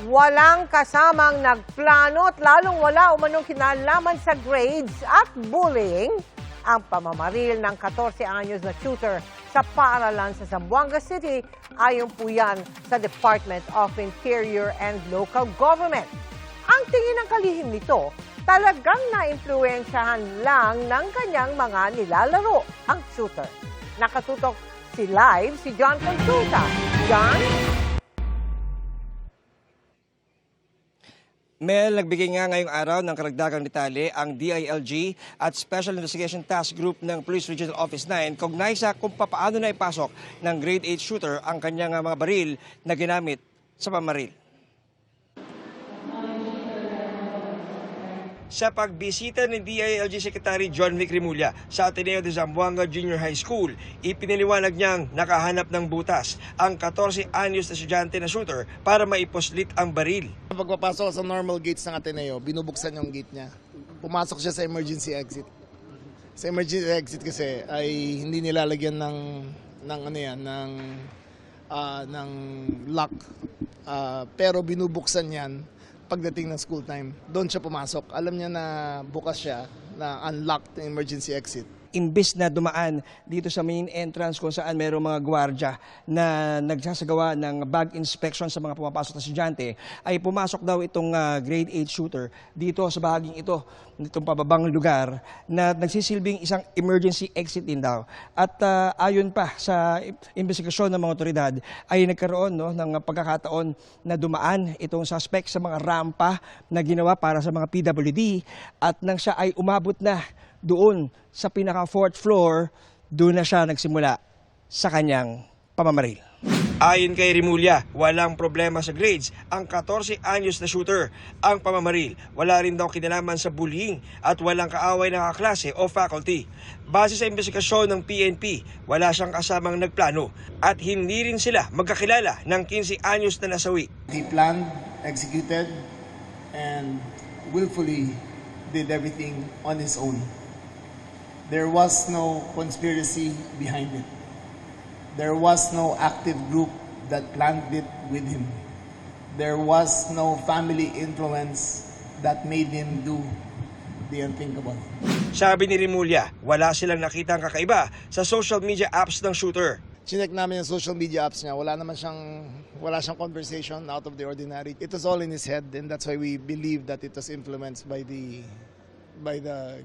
Walang kasamang nagplano at lalong wala umanong kinalaman sa grades at bullying ang pamamaril ng 14 anyos na tutor sa paaralan sa Zamboanga City ayon po yan sa Department of Interior and Local Government. Ang tingin ng kalihim nito, talagang naimpluwensyahan lang ng kanyang mga nilalaro ang tutor. Nakatutok si John Consulta. John? Mel, nagbigay nga ngayong araw ng karagdagang detalye ang DILG at Special Investigation Task Group ng Police Regional Office 9 kaugnay sa kung paano na ipasok ng grade 8 shooter ang kanyang mga baril na ginamit sa pamaril. Sa pagbisita ni DILG Secretary John Vic Remulla sa Ateneo de Zamboanga Junior High School, ipiniliwanag niyang nakahanap ng butas ang 14 anyos na estudyante na shooter para maipuslit ang baril. Pagpapasok sa normal gates ng Ateneo, binubuksan yung gate niya. Pumasok siya sa emergency exit. Sa emergency exit kasi ay hindi nilalagyan ng lock. Pero binubuksan yan pagdating ng school time. Doon siya pumasok. Alam niya na bukas siya, na unlocked yung emergency exit. Imbis na dumaan dito sa main entrance kung saan mayroong mga gwardya na nagsasagawa ng bag inspection sa mga pumapasok na estudyante, ay pumasok daw itong grade 8 shooter dito sa bahaging ito, nitong pababang lugar, na nagsisilbing isang emergency exit din daw. At ayon pa sa investigasyon ng mga otoridad, ay nagkaroon ng pagkakataon na dumaan itong suspect sa mga rampa na ginawa para sa mga PWD, at nang siya ay umabot na doon sa pinaka 4th floor, doon na siya nagsimula sa kanyang pamamaril. Ayon kay Remulla, walang problema sa grades ang 14 anyos na shooter. Ang pamamaril, wala rin daw kinalaman sa bullying at walang kaaway ng kaklase o faculty. Base sa investigasyon ng PNP, wala siyang kasamang nagplano at hindi rin sila magkakilala ng 15 anyos na nasawi. He planned, executed, and willfully did everything on his own. There was no conspiracy behind it. There was no active group that planned it with him. There was no family influence that made him do the unthinkable. Sabi ni Remulla, wala silang nakitang kakaiba sa social media apps ng shooter. Chinek namin yung social media apps niya. Wala siyang conversation out of the ordinary. It was all in his head, and that's why we believe that it was influenced by the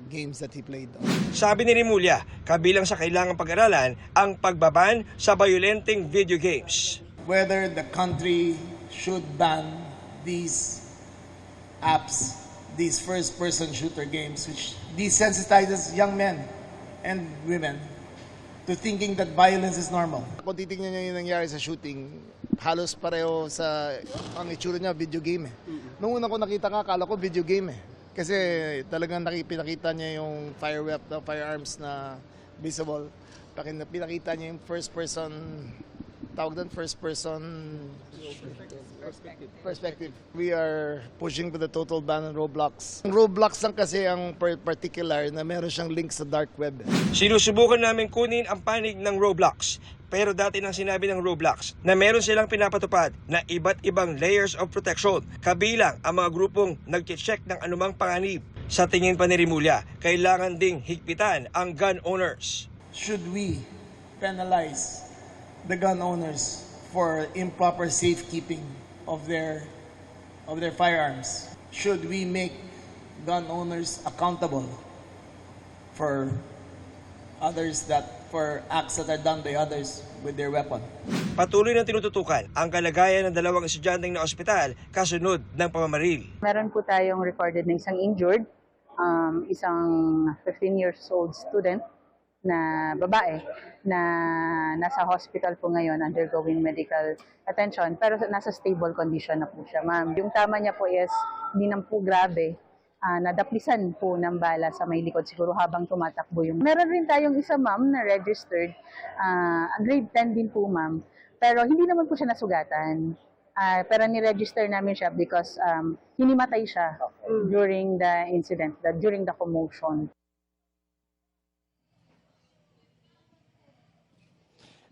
games that he played. Sabi ni Remulla, kabilang sa kailangang pag-aralan ang pagbaban sa violenteng video games. Whether the country should ban these apps, these first-person shooter games, which desensitizes young men and women to thinking that violence is normal. Kung titignan niyo yung nangyari sa shooting, halos pareho ang itsura niya, video game eh. Nung una ko nakita akala ko video game eh. Kasi talagang pinakita niya yung firearms na visible. Pinakita niya yung first-person, perspective. We are pushing for the total ban on Roblox. Ang Roblox lang kasi ang particular na meron siyang link sa dark web. Sinusubukan namin kunin ang panig ng Roblox. Pero dati nang sinabi ng Roblox na meron silang pinapatupad na iba't ibang layers of protection, kabilang ang mga grupong nag-check ng anumang panganib. Sa tingin pa ni Remulla, kailangan ding higpitan ang gun owners. Should we penalize the gun owners for improper safekeeping of their firearms? Should we make gun owners accountable for acts that are done by others with their weapon? Patuloy na tinututukan ang kalagayan ng dalawang estudyanteng na ospital kasunod ng pamamaril. Meron po tayong recorded na isang injured, isang 15 years old student na babae na nasa hospital po ngayon undergoing medical attention, pero nasa stable condition na po siya, ma'am. Yung tama niya po is hindi naman po grabe. Nadaplisan po ng bala sa may likod siguro habang tumatakbo yung. Meron rin tayong isa, ma'am, na registered, grade 10 din po, ma'am, pero hindi naman po siya nasugatan. Pero ni-register namin siya because hinimatay siya during the incident, during the commotion.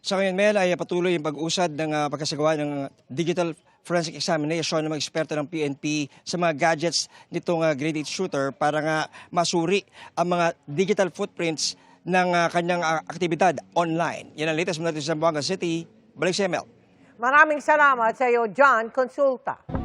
Sa ngayon, Mel, ay patuloy yung pag-usad ng pagkasagawa ng digital forensic examination ng mga eksperto ng PNP sa mga gadgets nitong grade 8 shooter para nga masuri ang mga digital footprints ng kanyang aktibidad online. Yan ang latest mula sa Zamboanga City. Balik si Mel. Maraming salamat sa iyo, John Consulta.